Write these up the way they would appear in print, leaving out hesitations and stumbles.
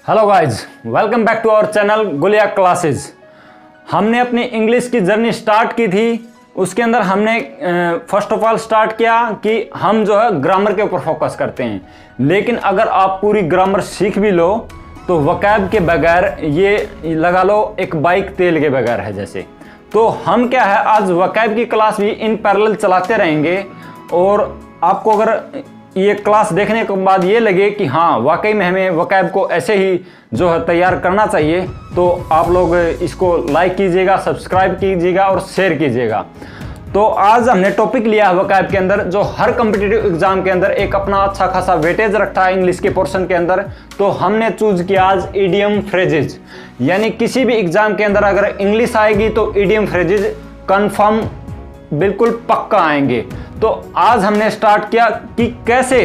Hello guys, welcome back to our channel Gulia classes. हमने अपनी English की जर्नी स्टार्ट की थी। उसके अंदर हमने फर्स्ट ऑफ ऑल स्टार्ट किया कि हम जो है ग्रामर के ऊपर फोकस करते हैं। लेकिन अगर आप पूरी ग्रामर सीख भी लो तो वकैब के बगैर ये लगा लो एक बाइक तेल के बगैर है जैसे। तो हम क्या है आज वकैब की क्लास भी इन पैरेलल चलाते रहेंगे। और आपको अगर ये क्लास देखने के बाद ये लगे कि हाँ वाकई में हमें वकैब को ऐसे ही जो है तैयार करना चाहिए, तो आप लोग इसको लाइक कीजिएगा, सब्सक्राइब कीजिएगा और शेयर कीजिएगा। तो आज हमने टॉपिक लिया है वकैब के अंदर जो हर कॉम्पिटिटिव एग्जाम के अंदर एक अपना अच्छा खासा वेटेज रखता है इंग्लिश के पोर्शन के अंदर। तो हमने चूज किया आज इडियम फ्रेजेज, यानी किसी भी एग्जाम के अंदर अगर इंग्लिश आएगी तो इडियम फ्रेजेज कन्फर्म बिल्कुल पक्का आएंगे। तो आज हमने स्टार्ट किया कि कैसे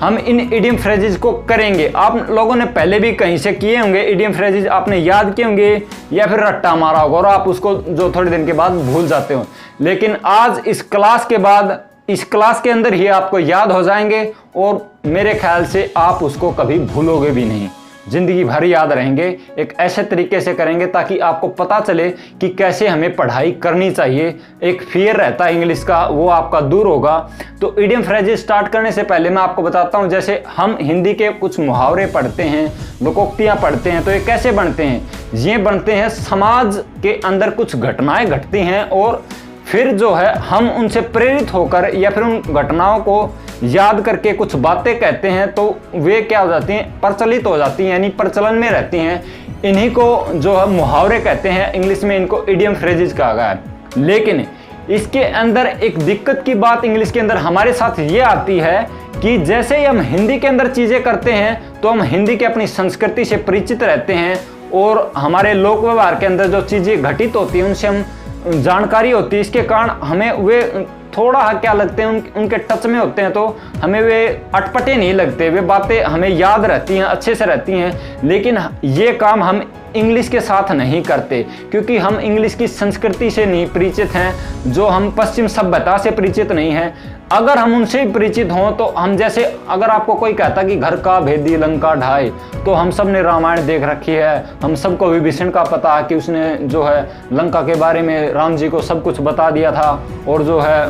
हम इन इडियम फ्रेजेज को करेंगे। आप लोगों ने पहले भी कहीं से किए होंगे इडियम फ्रेजेज, आपने याद किए होंगे या फिर रट्टा मारा होगा और आप उसको जो थोड़े दिन के बाद भूल जाते हो। लेकिन आज इस क्लास के बाद इस क्लास के अंदर ही आपको याद हो जाएंगे और मेरे ख्याल से आप उसको कभी भूलोगे भी नहीं, जिंदगी भर याद रहेंगे। एक ऐसे तरीके से करेंगे ताकि आपको पता चले कि कैसे हमें पढ़ाई करनी चाहिए। एक फियर रहता है इंग्लिश का, वो आपका दूर होगा। तो इडियम फ्रेजेस स्टार्ट करने से पहले मैं आपको बताता हूं, जैसे हम हिंदी के कुछ मुहावरे पढ़ते हैं, लोकोक्तियां पढ़ते हैं, तो ये कैसे बनते हैं? ये बनते हैं समाज के अंदर कुछ घटनाएं घटती हैं और फिर जो है हम उनसे प्रेरित होकर या फिर उन घटनाओं को याद करके कुछ बातें कहते हैं, तो वे क्या हो जाती हैं, प्रचलित हो जाती हैं, यानी प्रचलन में रहती हैं। इन्हीं को जो है मुहावरे कहते हैं, इंग्लिश में इनको इडियम फ्रेजेस कहा गया है। लेकिन इसके अंदर एक दिक्कत की बात इंग्लिश के अंदर हमारे साथ ये आती है कि जैसे ही हम हिंदी के अंदर चीज़ें करते हैं तो हम हिंदी के अपनी संस्कृति से परिचित रहते हैं और हमारे लोक व्यवहार के अंदर जो चीज़ें घटित होती हैं उनसे हम जानकारी होती है। इसके कारण हमें वे थोड़ा क्या लगते हैं, उनके टच में होते हैं, तो हमें वे अटपटे नहीं लगते, वे बातें हमें याद रहती हैं, अच्छे से रहती हैं। लेकिन ये काम हम इंग्लिश के साथ नहीं करते क्योंकि हम इंग्लिश की संस्कृति से नहीं परिचित हैं, जो हम पश्चिम सभ्यता से परिचित नहीं हैं। अगर हम उनसे परिचित हों तो हम जैसे अगर आपको कोई कहता कि घर का भेदी लंका ढाई, तो हम सब ने रामायण देख रखी है, हम सबको विभीषण का पता है कि उसने जो है लंका के बारे में राम जी को सब कुछ बता दिया था और जो है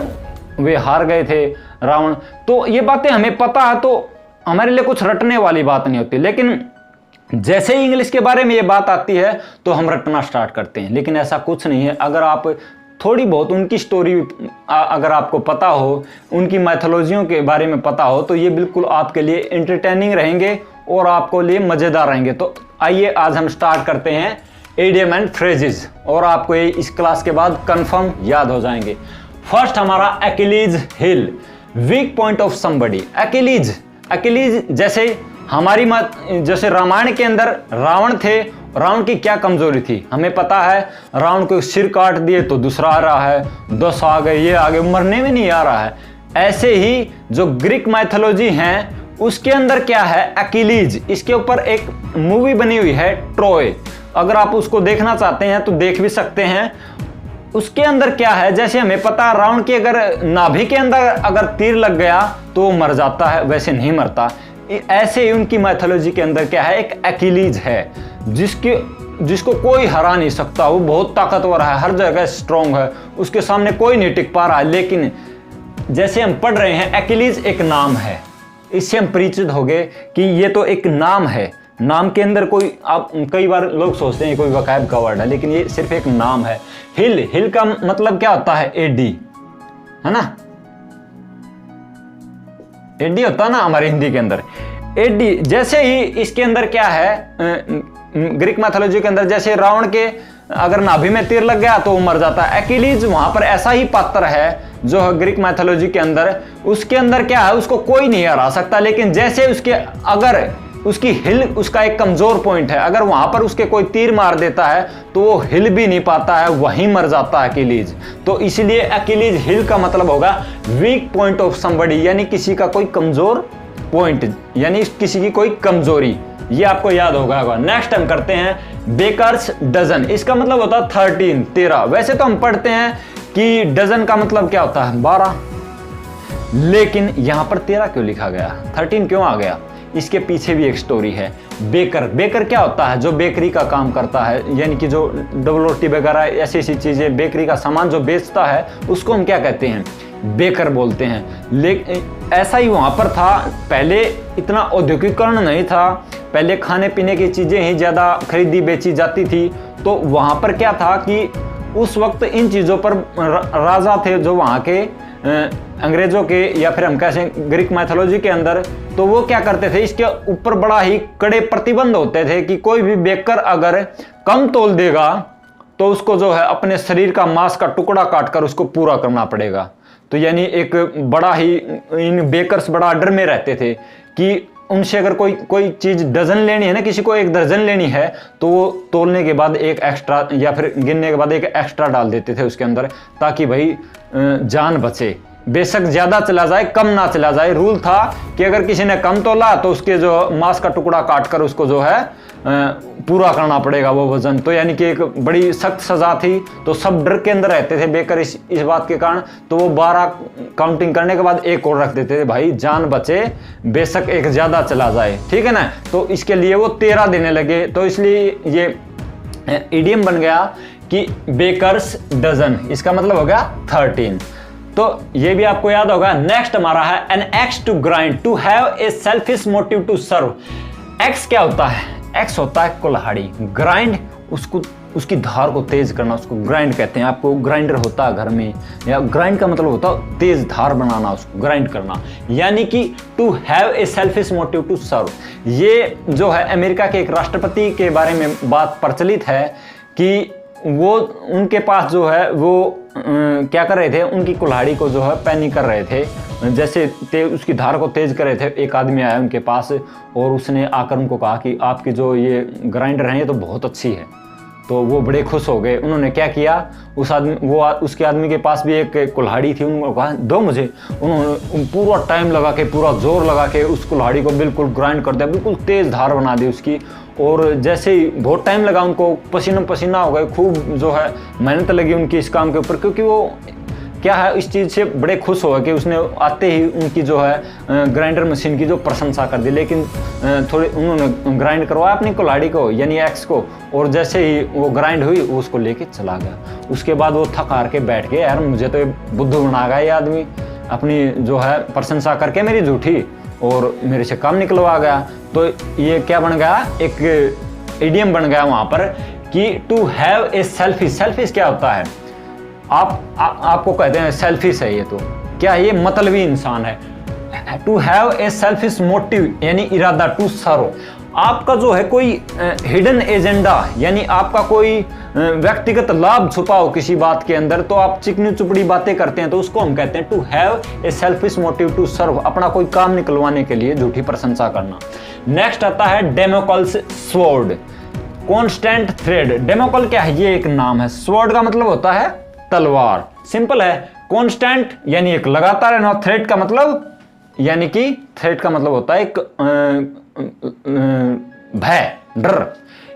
वे हार गए थे रावण। तो ये बातें हमें पता है, तो हमारे लिए कुछ रटने वाली बात नहीं होती। लेकिन जैसे ही इंग्लिश के बारे में ये बात आती है तो हम रटना स्टार्ट करते हैं। लेकिन ऐसा कुछ नहीं है। अगर आप थोड़ी बहुत उनकी स्टोरी अगर आपको पता हो, उनकी मैथोलॉजियों के बारे में पता हो, तो ये बिल्कुल आपके लिए एंटरटेनिंग रहेंगे और आपको लिए मज़ेदार रहेंगे। तो आइए आज हम स्टार्ट करते हैं इडियम एंड फ्रेजेस, और आपको ये इस क्लास के बाद कंफर्म याद हो जाएंगे। फर्स्ट हमारा Achilles hill, weak point of somebody. Achilles जैसे हमारी जैसे रामायण के अंदर रावण थे, रावण की क्या कमजोरी थी हमें पता है। रावण को सिर काट दिए तो दूसरा आ रहा है, 10 आ गए, ये आगे, मरने में नहीं आ रहा है। ऐसे ही जो ग्रीक माइथोलॉजी है उसके अंदर क्या है, अकिलीज, इसके ऊपर एक मूवी बनी हुई है ट्रोय। अगर आप उसको देखना चाहते हैं तो देख भी सकते हैं। उसके अंदर क्या है, जैसे हमें पता है रावण की अगर नाभि के अंदर अगर तीर लग गया तो वो मर जाता है, वैसे नहीं मरता। ऐसे ही उनकी मैथोलॉजी के अंदर क्या है, एक अकिलीज है जिसको कोई हरा नहीं सकता। वो बहुत ताकतवर है, हर जगह स्ट्रॉन्ग है, उसके सामने कोई नहीं टिक पा रहा है। लेकिन जैसे हम पढ़ रहे हैं अकिलीज एक नाम है, इससे हम परिचित हो गए कि ये तो एक नाम है। नाम के अंदर कोई, आप कई बार लोग सोचते हैं कोई वकैब का वर्ड है, लेकिन ये सिर्फ एक नाम है। हिल का मतलब क्या होता है, एडी, है ना, एडी होता है ना हमारे हिंदी के अंदर, एडी। जैसे ही इसके अंदर क्या है, ग्रीक मैथोलॉजी के अंदर जैसे रावण के अगर नाभि में तीर लग गया तो वो मर जाता है। अकिलीज वहां पर ऐसा ही पात्र है जो है ग्रीक मैथोलॉजी के अंदर, उसके अंदर क्या है, उसको कोई नहीं हरा सकता। लेकिन जैसे उसके अगर उसकी हिल उसका एक कमजोर पॉइंट है, अगर वहां पर उसके कोई तीर मार देता है तो वो हिल भी नहीं पाता है, वहीं मर जाता है अकिलीज। तो इसलिए अकिलीज हिल का मतलब होगा वीक पॉइंट ऑफ समबडी, यानी किसी का कोई कमजोर पॉइंट, यानी किसी की कोई कमजोरी। ये आपको याद होगा। नेक्स्ट हम करते हैं बेकर्स डजन। इसका मतलब होता है 13। वैसे तो हम पढ़ते हैं कि डजन का मतलब क्या होता है, 12, लेकिन यहां पर 13 क्यों लिखा गया, 13 क्यों आ गया? इसके पीछे भी एक स्टोरी है। बेकर, बेकर क्या होता है? जो बेकरी का काम करता है, यानी कि जो डबल रोटी वगैरह ऐसी ऐसी चीज़ें, बेकरी का सामान जो बेचता है उसको हम क्या कहते हैं? बेकर बोलते हैं। लेकिन ऐसा ही वहाँ पर था, पहले इतना औद्योगिकरण नहीं था, पहले खाने पीने की चीज़ें ही ज़्यादा खरीदी बेची जाती थी। तो वहाँ पर क्या था कि उस वक्त इन चीज़ों पर राजा थे जो वहाँ के अंग्रेज़ों के, या फिर हम कैसे ग्रीक मैथोलॉजी के अंदर, तो वो क्या करते थे, इसके ऊपर बड़ा ही कड़े प्रतिबंध होते थे कि कोई भी बेकर अगर कम तोल देगा तो उसको जो है अपने शरीर का मांस का टुकड़ा काटकर उसको पूरा करना पड़ेगा। तो यानी एक बड़ा ही, इन बेकर्स बड़ा डर में रहते थे कि उनसे अगर कोई चीज़ डजन लेनी है ना, किसी को एक दर्जन लेनी है, तो वो तोलने के बाद एक एक्स्ट्रा या फिर गिनने के बाद एक एक्स्ट्रा डाल देते थे उसके अंदर, ताकि भाई जान बचे। बेशक ज़्यादा चला जाए कम ना चला जाए, रूल था कि अगर किसी ने कम तोला तो उसके जो मांस का टुकड़ा काट कर उसको जो है पूरा करना पड़ेगा वो वजन। तो यानी कि एक बड़ी सख्त सज़ा थी। तो सब डर के अंदर रहते थे बेकर इस बात के कारण। तो वो 12 काउंटिंग करने के बाद एक और रख देते थे, भाई जान बचे, बेशक एक ज़्यादा चला जाए, ठीक है ना। तो इसके लिए वो 13 देने लगे। तो इसलिए ये इडियम बन गया कि बेकर्स डजन, इसका मतलब हो गया 13। तो ये भी आपको याद होगा। नेक्स्ट हमारा है an axe to grind, to have a selfish motive to serve. Axe क्या होता है? एक्स होता है कुल्हाड़ी, ग्राइंड उसको, उसकी धार को तेज करना, उसको ग्राइंड कहते हैं। आपको ग्राइंडर होता है घर में, या ग्राइंड का मतलब होता है तेज धार बनाना, उसको ग्राइंड करना। यानी कि to have a selfish motive to serve. ये जो है अमेरिका के एक राष्ट्रपति के बारे में बात प्रचलित है कि वो, उनके पास जो है वो क्या कर रहे थे, उनकी कुल्हाड़ी को जो है पैनी कर रहे थे, जैसे उसकी धार को तेज कर रहे थे। एक आदमी आया उनके पास और उसने आकर उनको कहा कि आपकी जो ये ग्राइंडर है ये तो बहुत अच्छी है। तो वो बड़े खुश हो गए। उन्होंने क्या किया, उसके आदमी के पास भी एक कुल्हाड़ी थी, उन्होंने कहा दो मुझे। उन्होंने पूरा टाइम लगा के, पूरा जोर लगा के उस कुल्हाड़ी को बिल्कुल ग्राइंड कर दिया, बिल्कुल तेज़ धार बना दी उसकी। और जैसे ही बहुत टाइम लगा उनको, पसीना पसीना हो गए, खूब जो है मेहनत लगी उनकी इस काम के ऊपर, क्योंकि वो क्या है इस चीज़ से बड़े खुश हो कि उसने आते ही उनकी जो है ग्राइंडर मशीन की जो प्रशंसा कर दी। लेकिन थोड़ी उन्होंने ग्राइंड करवाया अपनी कुल्हाड़ी को, यानी एक्स को, और जैसे ही वो ग्राइंड हुई वो उसको लेके चला गया। उसके बाद वो थक हार के बैठ गए, यार मुझे तो ये बुद्धू बना गया ये आदमी, अपनी जो है प्रशंसा करके मेरी झूठी, और मेरे से काम निकलवा गया। तो ये क्या बन गया, एक इडियम बन गया वहाँ पर कि to have a selfish. Selfish क्या होता है? आपको कहते हैं सेल्फिश है ये, तो क्या ये मतलबी इंसान है। To have a selfish motive यानी इरादा, टू सर्व। आपका जो है कोई हिडन एजेंडा, यानी आपका कोई व्यक्तिगत लाभ छुपा हो किसी बात के अंदर, तो आप चिकनी चुपड़ी बातें करते हैं, तो उसको हम कहते हैं to have a selfish motive to serve, अपना कोई काम निकलवाने के लिए झूठी प्रशंसा करना। नेक्स्ट आता है डेमोकल्स स्वॉर्ड, कॉन्स्टेंट थ्रेड। डेमोकल क्या है? ये एक नाम है। स्वॉर्ड का मतलब होता है तलवार, सिंपल है। कॉन्स्टेंट यानी एक लगातार है, थ्रेड का मतलब, यानी कि थ्रेड का मतलब होता है एक भय, डर।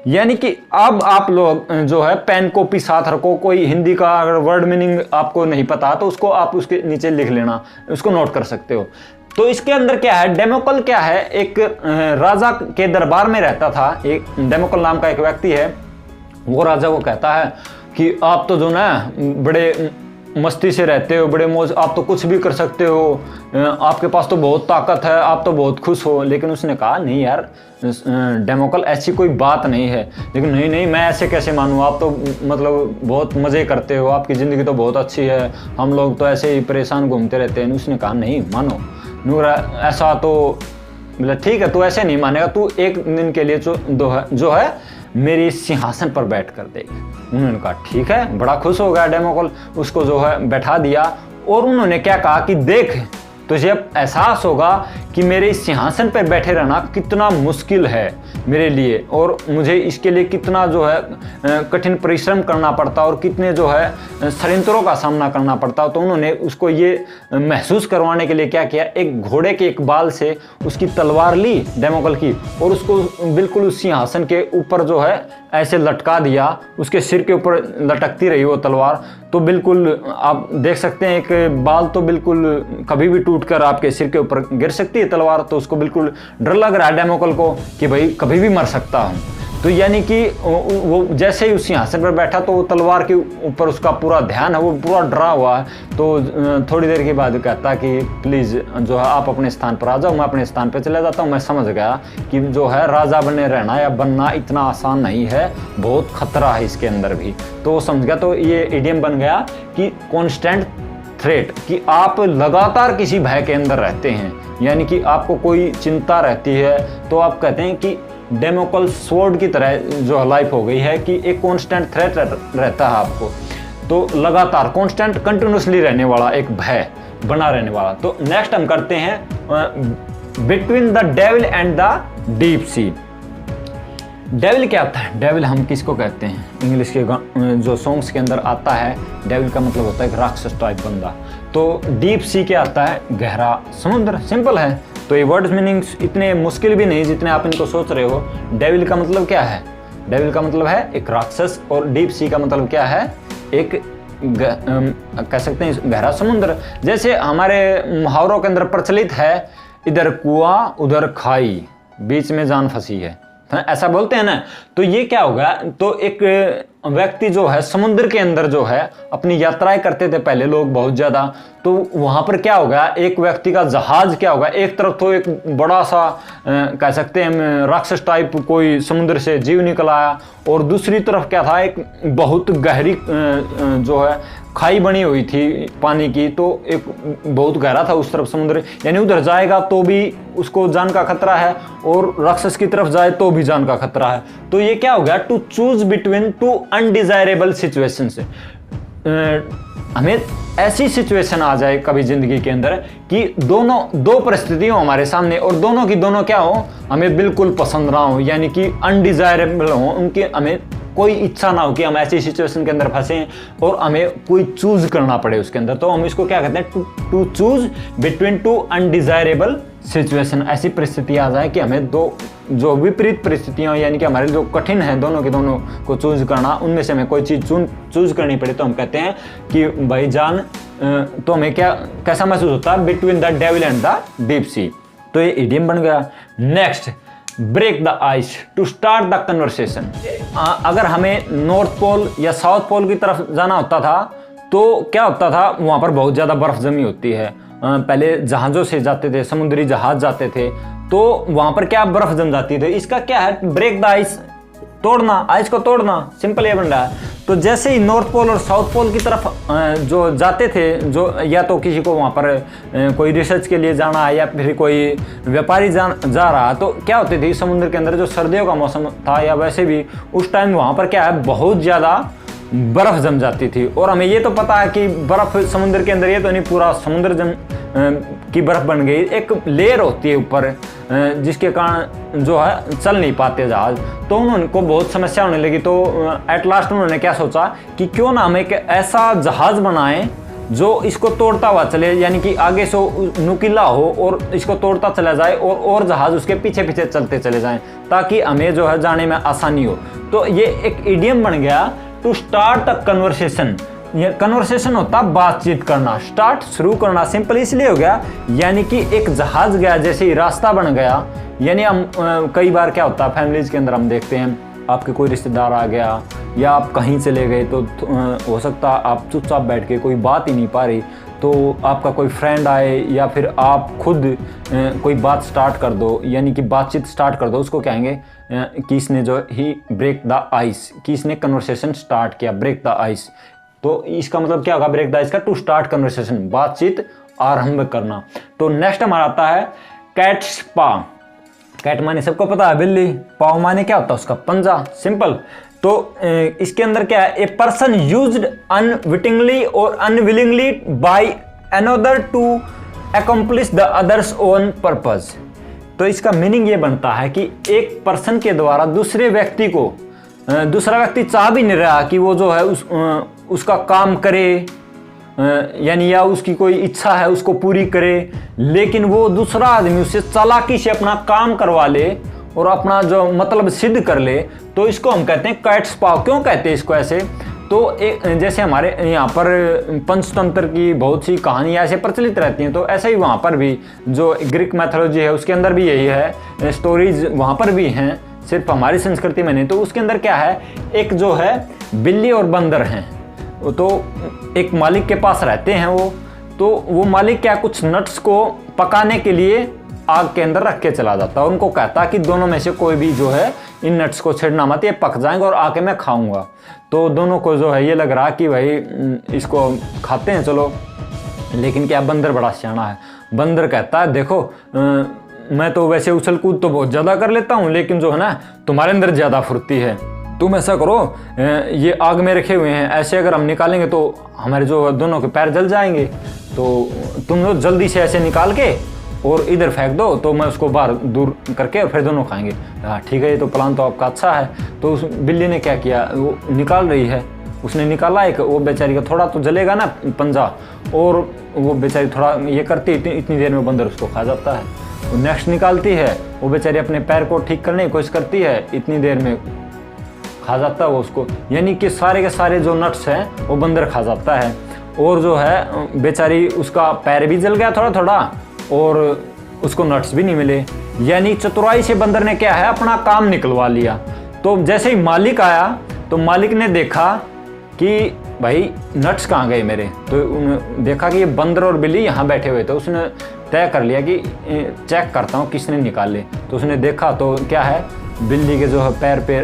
यानी कि अब आप लोग जो है पेन कॉपी साथ रखो, कोई हिंदी का अगर वर्ड मीनिंग आपको नहीं पता तो उसको आप उसके नीचे लिख लेना, उसको नोट कर सकते हो। तो इसके अंदर क्या है, डेमोकल क्या है, एक राजा के दरबार में रहता था, एक डेमोकल नाम का एक व्यक्ति है। वो राजा को कहता है कि आप तो जो ना बड़े मस्ती से रहते हो, बड़े मौज, आप तो कुछ भी कर सकते हो, आपके पास तो बहुत ताकत है, आप तो बहुत खुश हो। लेकिन उसने कहा नहीं यार डेमोकल, ऐसी कोई बात नहीं है। लेकिन नहीं नहीं, मैं ऐसे कैसे मानूँ, आप तो मतलब बहुत मज़े करते हो, आपकी ज़िंदगी तो बहुत अच्छी है, हम लोग तो ऐसे ही परेशान घूमते रहते हैं। उसने कहा नहीं मानो नूर, ऐसा तो मतलब ठीक है, तू ऐसे नहीं मानेगा, तू एक दिन के लिए जो है मेरी सिंहासन पर बैठ कर देख। उन्होंने कहा ठीक है, बड़ा खुश हो गया डेमोकल, उसको जो है बैठा दिया। और उन्होंने क्या कहा कि देख, तुझे अब एहसास होगा कि मेरे इस सिंहासन पर बैठे रहना कितना मुश्किल है मेरे लिए, और मुझे इसके लिए कितना जो है कठिन परिश्रम करना पड़ता और कितने जो है षड्यंत्रों का सामना करना पड़ता। तो उन्होंने उसको ये महसूस करवाने के लिए क्या किया, एक घोड़े के एक बाल से उसकी तलवार ली डेमोकल की, और उसको बिल्कुल उस सिंहासन के ऊपर जो है ऐसे लटका दिया, उसके सिर के ऊपर लटकती रही वो तलवार, तो बिल्कुल आप देख सकते हैं एक बाल तो बिल्कुल कभी भी टूटकर आपके सिर के ऊपर गिर सकती है तलवार। तो उसको बिल्कुल डर लग रहा है डेमोकल को कि भाई कभी भी मर सकता हूँ। तो यानी कि वो जैसे ही उस सिंहासन पर बैठा तो वो तलवार के ऊपर उसका पूरा ध्यान है, वो पूरा डरा हुआ है। तो थोड़ी देर के बाद कहता कि प्लीज़ जो है आप अपने स्थान पर आ जाओ, मैं अपने स्थान पर चला जाता हूँ। मैं समझ गया कि जो है राजा बने रहना या बनना इतना आसान नहीं है, बहुत खतरा है इसके अंदर भी। तो वो समझ गया। तो ये इडियम बन गया कि कॉन्स्टेंट थ्रेट, कि आप लगातार किसी भय के अंदर रहते हैं, यानी कि आपको कोई चिंता रहती है। तो आप कहते हैं कि डेमोकल स्वॉर्ड की तरह जो लाइफ हो गई है कि एक कांस्टेंट थ्रेट रहता है आपको। तो लगातार कांस्टेंट कंटिन्यूसली रहने वाला एक भय बना रहने वाला। तो नेक्स्ट हम करते हैं between the devil and the deep C. Devil क्या होता है? डेविल हम किसको कहते हैं? इंग्लिश के जो सॉन्ग्स के अंदर आता है, डेविल का मतलब होता है एक राक्षस टाइप बंदा। तो डीप सी क्या आता है? गहरा समुद्र। सिंपल है। तो ये वर्ड्स मीनिंग्स इतने मुश्किल भी नहीं जितने आप इनको सोच रहे हो। डेविल का मतलब क्या है? डेविल का मतलब है एक राक्षस, और डीप सी का मतलब क्या है? एक कह सकते हैं गहरा समुद्र। जैसे हमारे मुहावरों के अंदर प्रचलित है, इधर कुआं उधर खाई, बीच में जान फंसी है, ऐसा बोलते हैं ना। तो ये क्या होगा? तो एक व्यक्ति जो है समुद्र के अंदर जो है अपनी यात्राएं करते थे पहले लोग बहुत ज्यादा। तो वहां पर क्या होगा? एक व्यक्ति का जहाज क्या होगा? एक तरफ तो एक बड़ा सा कह सकते हैं राक्षस टाइप कोई समुद्र से जीव निकल आया, और दूसरी तरफ क्या था? एक बहुत गहरी जो है खाई बनी हुई थी पानी की। तो एक बहुत गहरा था उस तरफ समुद्र, यानी उधर जाएगा तो भी उसको जान का खतरा है, और राक्षस की तरफ जाए तो भी जान का खतरा है। तो ये क्या हो गया? To choose between two undesirable situation से हमें ऐसी सिचुएशन आ जाए कभी जिंदगी के अंदर कि दो परिस्थितियां हमारे सामने, और दोनों की दोनों क्या हो? हमें बिल्कुल पसंद ना हो, यानी कि अनडिजायरेबल हो, उनकी हमें कोई इच्छा ना हो कि हम ऐसी सिचुएशन के अंदर फंसे और हमें कोई चूज करना पड़े उसके अंदर। तो हम इसको क्या कहते हैं? To choose between two undesirable situation. ऐसी परिस्थिति आ जाए कि हमें दो जो विपरीत परिस्थितियां, यानी कि हमारे जो कठिन है दोनों के दोनों को चूज करना, उनमें से हमें कोई चीज चूज करनी पड़े। तो हम कहते हैं कि भाई जान, तो हमें कैसा महसूस होता है? Between the devil and the deep sea. तो ये इडियम बन गया। Next, break the ice to start the conversation. अगर हमें नॉर्थ पोल या साउथ पोल की तरफ जाना होता था तो क्या होता था? वहां पर बहुत ज्यादा बर्फ जमी होती है। पहले जहाजों से जाते थे, समुद्री जहाज जाते थे, तो वहां पर क्या बर्फ जम जाती थी। इसका क्या है? ब्रेक द आइस, तोड़ना, आइस को तोड़ना। सिंपल ये बन रहा है। तो जैसे ही नॉर्थ पोल और साउथ पोल की तरफ जो जाते थे, जो या तो किसी को वहाँ पर कोई रिसर्च के लिए जाना है या फिर कोई व्यापारी जा रहा, तो क्या होती थी समुद्र के अंदर जो सर्दियों का मौसम था या वैसे भी उस टाइम वहाँ पर क्या है? बहुत ज़्यादा बर्फ जम जाती थी। और हमें ये तो पता है कि बर्फ समुद्र के अंदर, ये तो नहीं पूरा समुद्र की बर्फ बन गई, एक लेयर होती है ऊपर जिसके कारण जो है चल नहीं पाते जहाज। तो उनको बहुत समस्या होने लगी। तो एट लास्ट उन्होंने क्या सोचा कि क्यों ना हम एक ऐसा जहाज बनाएं जो इसको तोड़ता हुआ चले, यानी कि आगे से नुकीला हो और इसको तोड़ता चला जाए, और जहाज उसके पीछे पीछे चलते चले जाएं, ताकि हमें जो है जाने में आसानी हो। तो ये एक इडियम बन गया, टू स्टार्ट अ कन्वर्सेशन। ये कन्वर्सेशन होता बातचीत करना, स्टार्ट शुरू करना। सिंपल इसलिए हो गया, यानी कि एक जहाज गया, जैसे ही रास्ता बन गया। यानी हम कई बार क्या होता है फैमिलीज के अंदर हम देखते हैं, आपके कोई रिश्तेदार आ गया या आप कहीं चले गए, तो हो सकता है आप चुपचाप बैठ के कोई बात ही नहीं पा रही, तो आपका कोई फ्रेंड आए या फिर आप खुद कोई बात स्टार्ट कर दो, यानी कि बातचीत स्टार्ट कर दो। उसको कहेंगे कि इसने जो ही ब्रेक द आइस, कि इसने कन्वर्सेशन स्टार्ट किया, ब्रेक द आइस। तो इसका मतलब क्या होगा ब्रेक द आइस का? टू स्टार्ट कन्वर्सेशन, बातचीत आरंभ करना। तो नेक्स्ट हमारा आता है कैट्स पा। कैट माने सबको पता है बिल्ली, पाव माने क्या होता है? उसका पंजा। सिंपल। तो इसके अंदर क्या है? ए पर्सन यूज्ड अनविटिंगली और unwillingly by another to accomplish the other's own purpose. तो इसका मीनिंग ये बनता है कि एक पर्सन के द्वारा दूसरे व्यक्ति को, दूसरा व्यक्ति चाह भी नहीं रहा कि वो जो है उसका काम करे, यानी या उसकी कोई इच्छा है उसको पूरी करे, लेकिन वो दूसरा आदमी उससे चालाकी से अपना काम करवा ले और अपना जो मतलब सिद्ध कर ले, तो इसको हम कहते हैं कैट्स पाव। क्यों कहते हैं इसको ऐसे? तो एक जैसे हमारे यहाँ पर पंचतंत्र की बहुत सी कहानियाँ ऐसे प्रचलित रहती हैं, तो ऐसे ही वहाँ पर भी जो ग्रीक मैथोलॉजी है उसके अंदर भी यही है, स्टोरीज वहाँ पर भी हैं, सिर्फ हमारी संस्कृति में नहीं। तो उसके अंदर क्या है, एक जो है बिल्ली और बंदर हैं, तो एक मालिक के पास रहते हैं तो वो मालिक क्या कुछ नट्स को पकाने के लिए आग के अंदर रख के चला जाता है। उनको कहता कि दोनों में से कोई भी जो है इन नट्स को छेड़ना मत, ये पक जाएंगे और आके मैं खाऊंगा। तो दोनों को जो है ये लग रहा कि भाई इसको खाते हैं चलो, लेकिन क्या बंदर बड़ा सियाना है। बंदर कहता है देखो मैं तो वैसे उछल कूद तो बहुत ज़्यादा कर लेता हूँ, लेकिन जो है ना तुम्हारे अंदर ज़्यादा फुर्ती है। तुम ऐसा करो, ये आग में रखे हुए हैं, ऐसे अगर हम निकालेंगे तो हमारे जो दोनों के पैर जल जाएंगे, तो तुम लोग जल्दी से ऐसे निकाल के और इधर फेंक दो, तो मैं उसको बाहर दूर करके और फिर दोनों खाएंगे। हाँ ठीक है, ये तो प्लान तो आपका अच्छा है। तो उस बिल्ली ने क्या किया, वो निकाल रही है, उसने निकाला एक, वो बेचारी का थोड़ा तो जलेगा ना पंजा, और वो बेचारी थोड़ा ये करती, इतनी देर में बंदर उसको खा जाता है। वो नेक्स्ट निकालती है, वो बेचारी अपने पैर को ठीक करने की कोशिश करती है, इतनी देर में खा जाता है वो उसको। यानी कि सारे के सारे जो नट्स हैं वो बंदर खा जाता है, और जो है बेचारी उसका पैर भी जल गया थोड़ा थोड़ा, और उसको नट्स भी नहीं मिले। यानी चतुराई से बंदर ने क्या है अपना काम निकलवा लिया। तो जैसे ही मालिक आया, तो मालिक ने देखा कि भाई नट्स कहाँ गए मेरे, तो देखा कि ये बंदर और बिल्ली यहाँ बैठे हुए थे। उसने तय कर लिया कि चेक करता हूँ किसने निकाले। तो उसने देखा तो क्या है, बिल्ली के जो है पैर पे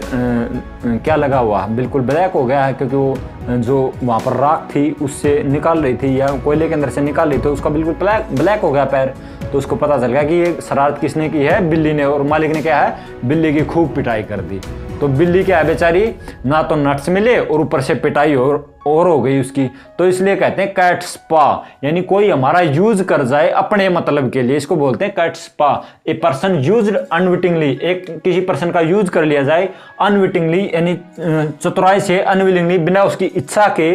क्या लगा हुआ, बिल्कुल ब्लैक हो गया है, क्योंकि वो जो वहाँ पर राख थी उससे निकाल रही थी या कोयले के अंदर से निकाल रही थी, तो उसका बिल्कुल ब्लैक हो गया पैर। तो उसको पता चल गया कि ये शरारत किसने की है, बिल्ली ने। और मालिक ने क्या है, बिल्ली की खूब पिटाई कर दी। तो बिल्ली क्या है बेचारी, ना तो नट्स मिले और ऊपर से पिटाई और हो गई उसकी। तो इसलिए कहते हैं कैट स्पा, यानी कोई हमारा यूज कर जाए अपने मतलब के लिए, इसको बोलते हैं cat's paw. A person used unwittingly, एक किसी पर्सन का यूज कर लिया जाए अनविटिंगली, यानी चतुराई से, अनविलिंगली बिना उसकी इच्छा के,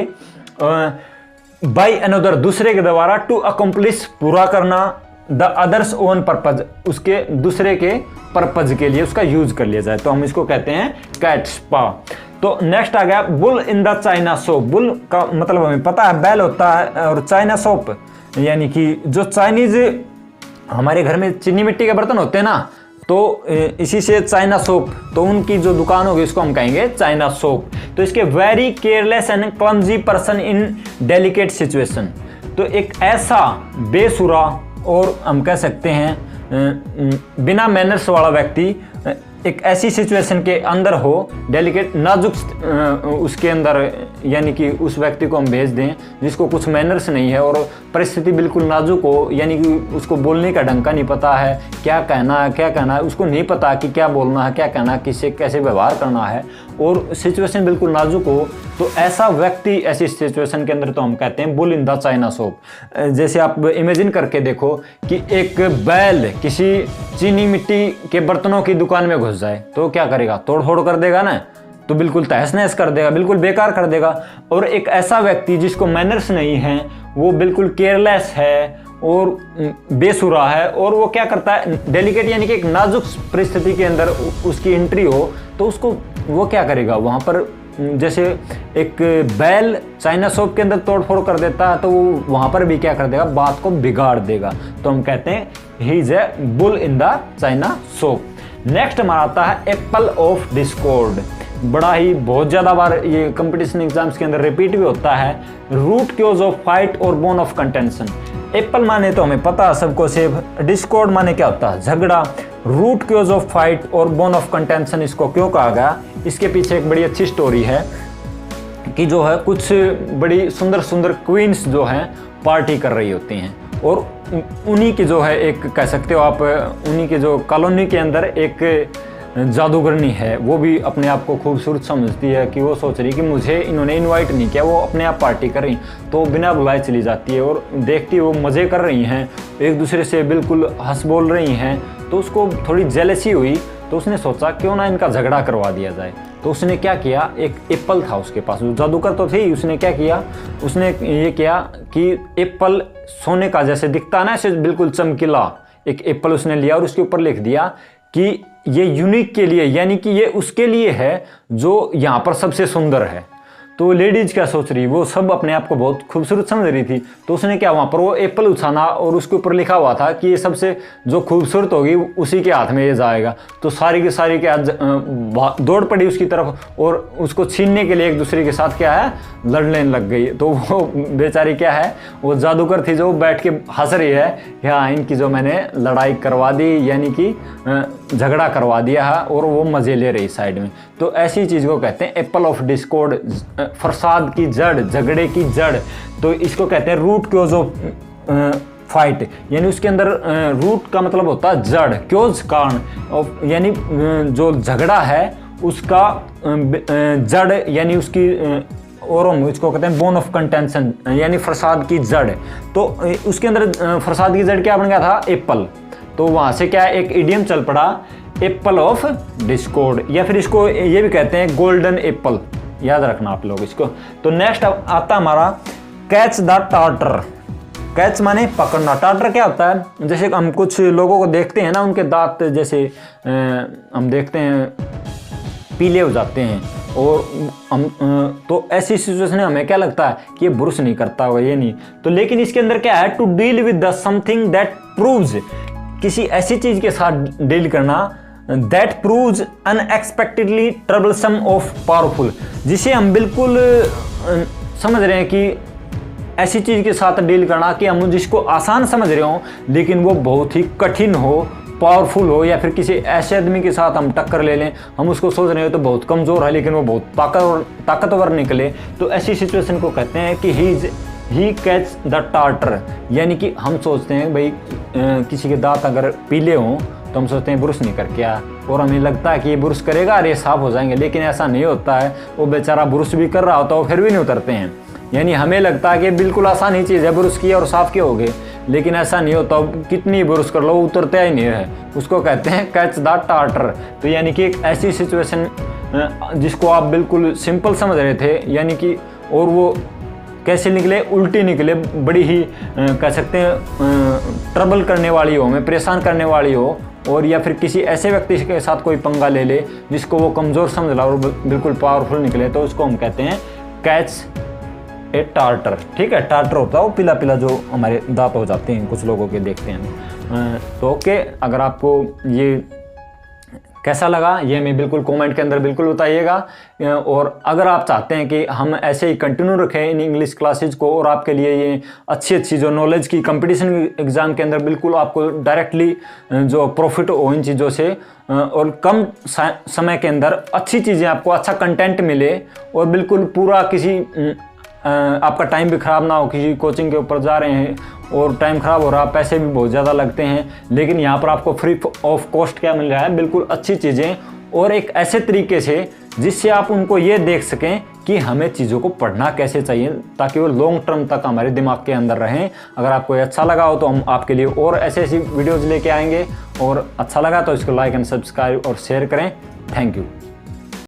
बाय अनदर दूसरे के द्वारा, टू अकम्प्लिश पूरा करना, द अदर्स ओन पर्पज उसके दूसरे के पर्पज के लिए उसका यूज कर लिया जाए, तो हम इसको कहते हैं कैट स्पा। तो नेक्स्ट आ गया bull in the China soap. Bull का मतलब हमें पता है बैल होता है, और चाइना सोप यानी कि जो चाइनीज हमारे घर में चीनी मिट्टी के बर्तन होते हैं ना, तो इसी से चाइना सोप, तो उनकी जो दुकान होगी उसको हम कहेंगे चाइना सोप। तो इसके very careless and clumsy person in delicate situation, तो एक ऐसा बेसुरा और हम कह सकते हैं बिना मैनर्स वाला व्यक्ति एक ऐसी सिचुएशन के अंदर हो, डेलिकेट नाजुक उसके अंदर, यानी कि उस व्यक्ति को हम भेज दें जिसको कुछ मैनर्स नहीं है और परिस्थिति बिल्कुल नाजुक हो, यानी कि उसको बोलने का ढंग का नहीं पता है, क्या कहना है, उसको नहीं पता कि क्या बोलना है, क्या कहना है, किससे कैसे व्यवहार करना है, और सिचुएशन बिल्कुल नाजुक हो, तो ऐसा व्यक्ति ऐसी सिचुएशन के अंदर तो हम कहते हैं bull in the China soap. जैसे आप इमेजिन करके देखो कि एक बैल किसी चीनी मिट्टी के बर्तनों की दुकान में घुस जाए, तो क्या करेगा, तोड़ फोड़ कर देगा ना, तो बिल्कुल तहस नहस कर देगा, बिल्कुल बेकार कर देगा। और एक ऐसा व्यक्ति जिसको मैनर्स नहीं है, वो बिल्कुल केयरलेस है और बेसुरा है, और वो क्या करता है, डेलिकेट यानी कि एक नाजुक परिस्थिति के अंदर उसकी एंट्री हो, तो उसको वो क्या करेगा वहाँ पर, जैसे एक बैल चाइना सोप के अंदर तोड़ फोड़ कर देता है, तो वो वहाँ पर भी क्या कर देगा, बात को बिगाड़ देगा। तो हम कहते हैं he is a bull in the China soap. Next हमारा आता है एप्पल ऑफ डिस्कॉर्ड। बड़ा ही बहुत ज़्यादा बार ये कंपटीशन एग्जाम्स के अंदर रिपीट भी होता है। रूट क्योज ऑफ फाइट और बोन ऑफ कंटेंशन। एप्पल माने तो हमें पता है सबको सेब, डिस्कॉर्ड माने क्या होता है, झगड़ा। रूट क्योज ऑफ फाइट और बोन ऑफ कंटेंशन इसको क्यों कहा गया, इसके पीछे एक बड़ी अच्छी स्टोरी है कि जो है कुछ बड़ी सुंदर सुंदर क्वींस जो हैं पार्टी कर रही होती हैं, और उन्हीं की जो है एक कह सकते हो आप, उन्हीं के जो कॉलोनी के अंदर एक जादूगरनी है, वो भी अपने आप को खूबसूरत समझती है कि वो सोच रही कि मुझे इन्होंने इनवाइट नहीं किया, वो अपने आप पार्टी कर रही, तो बिना बुलाए चली जाती है और देखती है वो मज़े कर रही हैं, एक दूसरे से बिल्कुल हंस बोल रही हैं, तो उसको थोड़ी जेलसी हुई, तो उसने सोचा क्यों ना इनका झगड़ा करवा दिया जाए। तो उसने क्या किया, एक एप्पल था उसके पास, वो जादूगर तो थी, उसने क्या किया, उसने ये किया कि एप्पल सोने का जैसे दिखता ना, ऐसे बिल्कुल चमकीला एक एप्पल उसने लिया और उसके ऊपर लिख दिया कि ये यूनिक के लिए, यानी कि ये उसके लिए है जो यहाँ पर सबसे सुंदर है। तो लेडीज क्या सोच रही, वो सब अपने आप को बहुत खूबसूरत समझ रही थी, तो उसने क्या वहाँ पर वो एप्पल उछाना और उसके ऊपर लिखा हुआ था कि ये सबसे जो खूबसूरत होगी उसी के हाथ में ये जाएगा। तो सारी की सारी क्या दौड़ पड़ी उसकी तरफ और उसको छीनने के लिए एक दूसरे के साथ क्या है लड़ने लग गई। तो वो बेचारी क्या है, वो जादूगर थी जो बैठ के हंस रही है कि हाँ इनकी जो मैंने लड़ाई करवा दी, यानी कि झगड़ा करवा दिया है, और वो मज़े ले रही साइड में। तो ऐसी चीज़ को कहते हैं एप्पल ऑफ डिस्कॉर्ड, फसाद की जड़, झगड़े की जड़। तो इसको कहते हैं रूट क्योज ऑफ फाइट, यानी उसके अंदर रूट का मतलब होता है जड़, क्योज कारण, यानी जो झगड़ा है उसका जड़, यानी उसकी और हम इसको कहते हैं बोन ऑफ कंटेंशन, यानी फसाद की जड़। तो उसके अंदर फसाद की जड़ क्या बन गया था, एप्पल। तो वहाँ से क्या एक इडियम चल पड़ा, एप्पल ऑफ डिस्कॉर्ड, या फिर इसको ये भी कहते हैं गोल्डन एप्पल, याद रखना आप लोग इसको। तो नेक्स्ट आता हमारा कैच द टार्टर। कैच माने पकड़ना, टार्टर क्या होता है, जैसे हम कुछ लोगों को देखते हैं ना, उनके दांत जैसे हम देखते हैं पीले हो जाते हैं, और हम तो ऐसी सिचुएशन में हमें क्या लगता है कि ये ब्रुश नहीं करता होगा, ये नहीं। तो लेकिन इसके अंदर क्या है, to deal with the something that proves, किसी ऐसी चीज के साथ डील करना that proves unexpectedly troublesome of powerful, जिसे हम बिल्कुल समझ रहे हैं कि ऐसी चीज के साथ डील करना कि हम जिसको आसान समझ रहे हो लेकिन वो बहुत ही कठिन हो, पावरफुल हो, या फिर किसी ऐसे आदमी के साथ हम टक्कर ले लें, हम उसको सोच रहे हो तो बहुत कमज़ोर है लेकिन वो बहुत ताकतवर निकले। तो ऐसी सिचुएशन को कहते हैं कि ही कैच द टार्टर, यानी कि हम सोचते हैं भाई किसी के दांत अगर पीले हों तो हम सोचते हैं ब्रुश नहीं करके आ, और हमें लगता है कि ये ब्रुश करेगा और ये साफ हो जाएंगे, लेकिन ऐसा नहीं होता है। वो बेचारा ब्रुश भी कर रहा होता है, वो फिर भी नहीं उतरते हैं। यानी हमें लगता है कि बिल्कुल आसान ही चीज़ है, ब्रुश किया और साफ किए हो गए, लेकिन ऐसा नहीं होता। कितनी ब्रुश कर लो उतरते ही नहीं है, उसको कहते हैं कैच द टार्टर। तो यानी कि एक ऐसी सिचुएशन जिसको आप बिल्कुल सिंपल समझ रहे थे, यानी कि और वो कैसे निकले, उल्टी निकले, बड़ी ही कह सकते हैं ट्रबल करने वाली हो, हमें परेशान करने वाली हो, और या फिर किसी ऐसे व्यक्ति के साथ कोई पंगा ले ले जिसको वो कमज़ोर समझ ला और बिल्कुल पावरफुल निकले, तो उसको हम कहते हैं कैच ए टार्टर। ठीक है, टार्टर होता है वो पीला पीला जो हमारे दांत हो जाते हैं, कुछ लोगों के देखते हैं। तो ओके, अगर आपको ये कैसा लगा ये हमें बिल्कुल कमेंट के अंदर बिल्कुल बताइएगा। और अगर आप चाहते हैं कि हम ऐसे ही कंटिन्यू रखें इन इंग्लिश क्लासेज को, और आपके लिए ये अच्छी जो नॉलेज की कंपटीशन एग्ज़ाम के अंदर बिल्कुल आपको डायरेक्टली जो प्रॉफिट हो इन चीज़ों से, और कम समय के अंदर अच्छी चीज़ें आपको, अच्छा कंटेंट मिले, और बिल्कुल पूरा किसी आपका टाइम भी ख़राब ना हो, किसी कोचिंग के ऊपर जा रहे हैं और टाइम ख़राब हो रहा, पैसे भी बहुत ज़्यादा लगते हैं, लेकिन यहाँ पर आपको फ्री ऑफ कॉस्ट क्या मिल रहा है, बिल्कुल अच्छी चीज़ें, और एक ऐसे तरीके से जिससे आप उनको ये देख सकें कि हमें चीज़ों को पढ़ना कैसे चाहिए, ताकि वो लॉन्ग टर्म तक हमारे दिमाग के अंदर रहें। अगर आपको ये अच्छा लगा हो तो हम आपके लिए और ऐसी वीडियोज़ लेके आएंगे, और अच्छा लगा तो इसको लाइक एंड सब्सक्राइब और शेयर करें। Thank you.